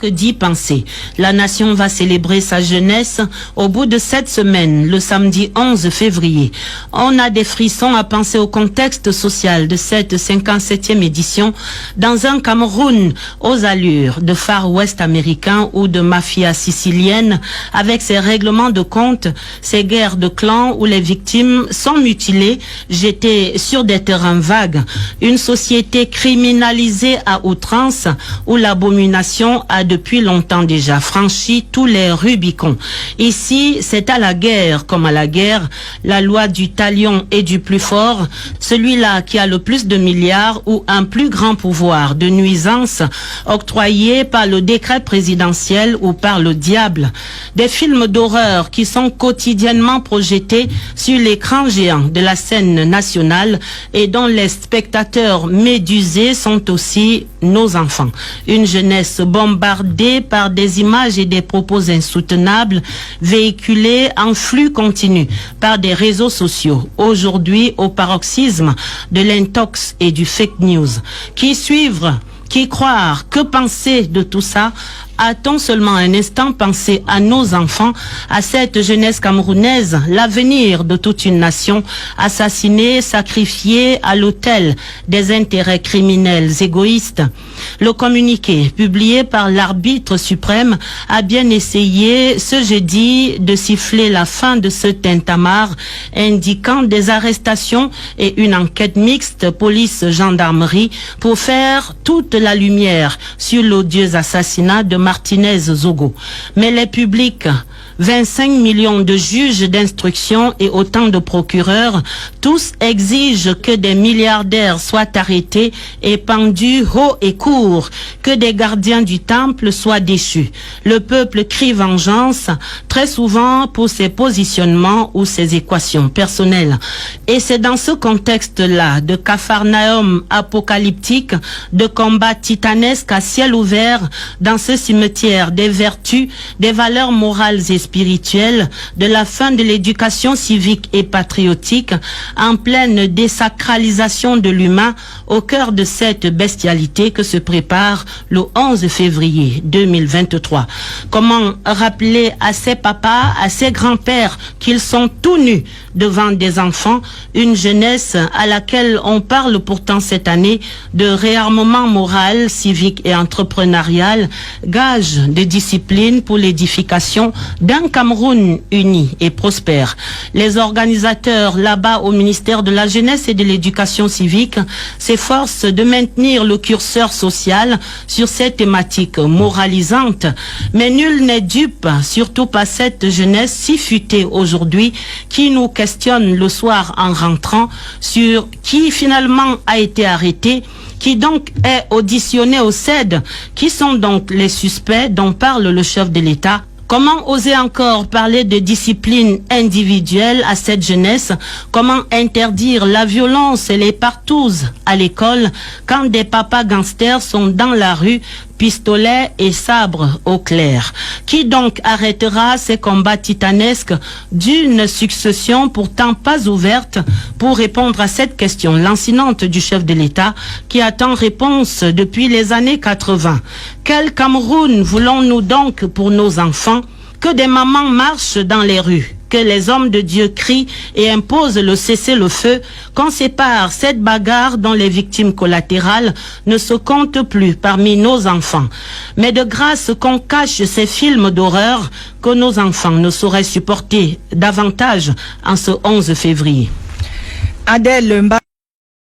que d'y penser. La nation va célébrer sa jeunesse au bout de 7 semaines, le samedi 11 février. On a des frissons à penser au contexte social de cette 57e édition dans un Cameroun aux allures de Far West américain ou de mafia sicilienne, avec ses règlements de compte, ses guerres de clans où les victimes sont mutilées, jetées sur des terrains vagues. Une société criminalisée à outrance où l'abomination a depuis longtemps déjà franchi tous les Rubicons. Ici, c'est à la guerre comme à la guerre, la loi du talion et du plus fort, celui-là qui a le plus de milliards ou un plus grand pouvoir de nuisance octroyé par le décret présidentiel ou par le diable. Des films d'horreur qui sont quotidiennement projetés sur l'écran géant de la scène nationale et dont les spectateurs médusés sont aussi nos enfants. Une jeunesse bombardée par des images et des propos insoutenables véhiculés en flux continu par des réseaux sociaux, aujourd'hui au paroxysme de l'intox et du fake news. Qui suivre? Qui croire? Que penser de tout ça? A-t-on seulement un instant pensé à nos enfants, à cette jeunesse camerounaise, l'avenir de toute une nation, assassinée, sacrifiée à l'autel des intérêts criminels égoïstes? Le communiqué publié par l'arbitre suprême a bien essayé ce jeudi de siffler la fin de ce tintamarre, indiquant des arrestations et une enquête mixte police-gendarmerie pour faire toute la lumière sur l'odieux assassinat de Martinez Zogo. Mais les publics, 25 millions de juges d'instruction et autant de procureurs, tous exigent que des milliardaires soient arrêtés et pendus haut et court, que des gardiens du temple soient déchus. Le peuple crie vengeance, très souvent pour ses positionnements ou ses équations personnelles. Et c'est dans ce contexte-là de capharnaüm apocalyptique, de combat titanesque à ciel ouvert, dans ce cimetière des vertus, des valeurs morales et spirituelles, de la fin de l'éducation civique et patriotique, en pleine désacralisation de l'humain, au cœur de cette bestialité que se prépare le 11 février 2023. Comment rappeler à ses papas, à ses grands-pères qu'ils sont tout nus devant des enfants, une jeunesse à laquelle on parle pourtant cette année de réarmement moral, civique et entrepreneurial, gage de discipline pour l'édification d'un Cameroun uni et prospère. Les organisateurs là-bas au ministère de la Jeunesse et de l'Éducation civique s'efforcent de maintenir le curseur social sur cette thématique moralisante, mais nul n'est dupe, surtout pas cette jeunesse si futée aujourd'hui qui nous questionne le soir en rentrant sur qui finalement a été arrêté, qui donc est auditionné au CED, qui sont donc les suspects dont parle le chef de l'État. Comment oser encore parler de discipline individuelle à cette jeunesse? Comment interdire la violence et les partouzes à l'école quand des papas gangsters sont dans la rue, pistolets et sabres au clair? Qui donc arrêtera ces combats titanesques d'une succession pourtant pas ouverte pour répondre à cette question lancinante du chef de l'État qui attend réponse depuis les années 80? Quel Cameroun voulons-nous donc pour nos enfants? Que des mamans marchent dans les rues, que les hommes de Dieu crient et imposent le cessez-le-feu, qu'on sépare cette bagarre dont les victimes collatérales ne se comptent plus parmi nos enfants. Mais de grâce qu'on cache ces films d'horreur que nos enfants ne sauraient supporter davantage en ce 11 février. Adèle